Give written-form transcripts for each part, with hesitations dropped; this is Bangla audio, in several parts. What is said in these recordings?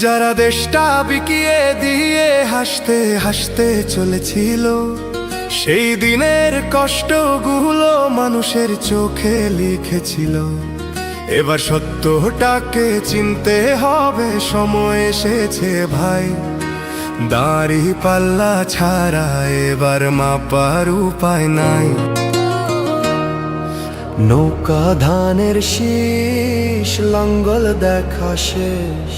যারা দেশটা বিকিয়ে দিয়ে হাসতে হাসতে চলেছিল, সেই দিনের কষ্টগুলো মানুষের চোখে লিখেছিল। এবার সত্যটাকে চিনতে হবে, সময় এসেছে ভাই। দাড়ি পাল্লা ছাড়া এবার মাপার উপায় নাই। নৌকা ধানের শীষ, লাঙ্গল দেখা শেষ,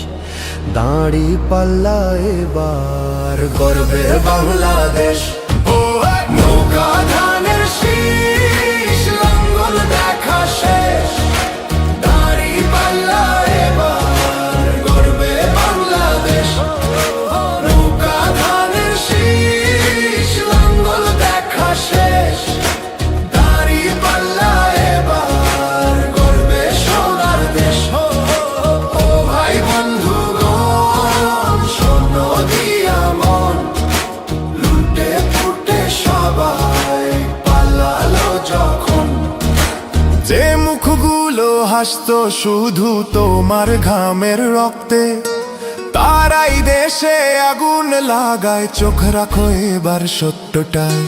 দাড়ি পাল্লা এবার গর্বের বাংলাদেশ। নৌকা ধানের শীষ, লাঙ্গল দেখা শেষ, দাড়ি পাল্লা এবার গর্বে বাংলাদেশ। নৌকা ধানের শীষ, লাঙ্গল দেখা শেষ, দাড়ি পাল্লা এবার গর্বে সোনার দেশ। ও ভাই বন্ধুগণ, শোনো দিয়া মন, লুটে ফুটে সবাই পালালো যখন। যে মুখগুলো হাসতো শুধু তোমার ঘামের রক্তে, তারাই দেশে আগুন লাগায়। চোখ রাখো এবার সত্যটায়,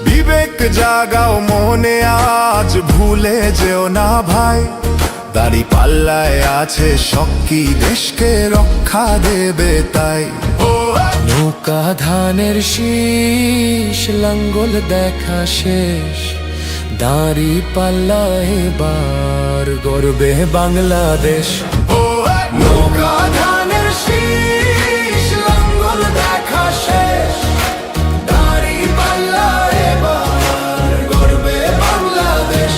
বিবেক জাগাও মনে, আজ ভুলে যেও না ভাই। দাড়ি পাল্লায় আছে শক্তি, দেশকে রক্ষা দেবে তাই। নৌকা ধানের শীষ, লাঙ্গল দেখা শেষ, দাড়ি পাল্লা এবার গর্বে বাংলাদেশ। নৌকা ধানের শীষ, লাঙ্গল দেখা শেষ, দাড়ি পাল্লা এবার গর্বে বাংলাদেশ।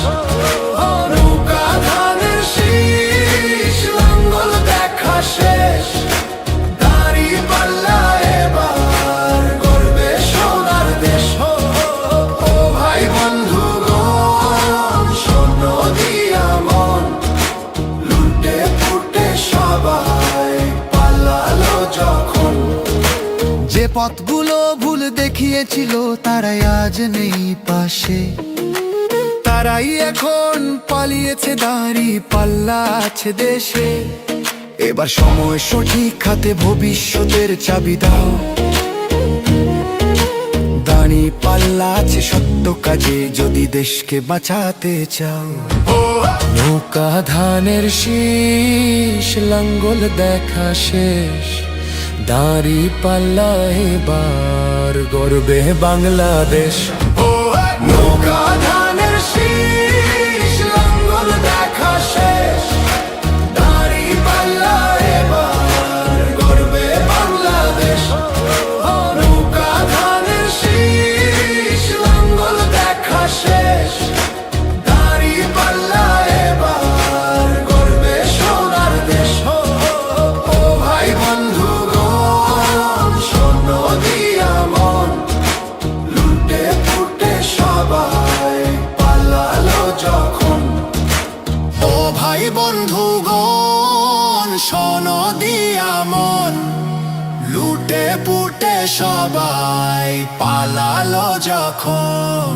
নৌকা ধানের শীষ, লাঙ্গল দেখা শেষ, দাড়ি পাল্লা এবার গর্বে সোনার দেশ। ও ভাই বন্ধুগণ, শোনো দিয়া মন, লুটে ফুটে সবাই পালালো যখন। যে পথগুলো ভুল দেখিয়েছিল তারাই আজ নেই পাশে, তারাই এখন পালিয়েছে, দাড়ি পাল্লা আছে দেশে। এবার সময় সঠিক হাতে, ভবিষ্যতের চাবি দাও। দাড়ি পাল্লা আছে সত্য কাজে, যদি দেশকে বাঁচাতে চাও। নৌকা ধানের শীষ, লাঙ্গল দেখা শেষ, দাড়ি পাল্লা এবার গর্বে বাংলাদেশ। নৌকা ধানের শীষ, লাঙ্গল দেখা শেষ, দাড়ি পাল্লা এবার গর্বে বাংলাদেশ। নৌকা ধানের শীষ, লাঙ্গল দেখা শেষ, দাড়ি পাল্লা এবার গর্বে সোনার দেশ। ও ভাই বন্ধুগণ, শোনো দিয়া মন, লুটে ফুটে সবাই পালালো যখন। ও ভাই বন্ধুগণ, শোনো দিয়া মন, লুটে পুটে সবাই পালালো যখন।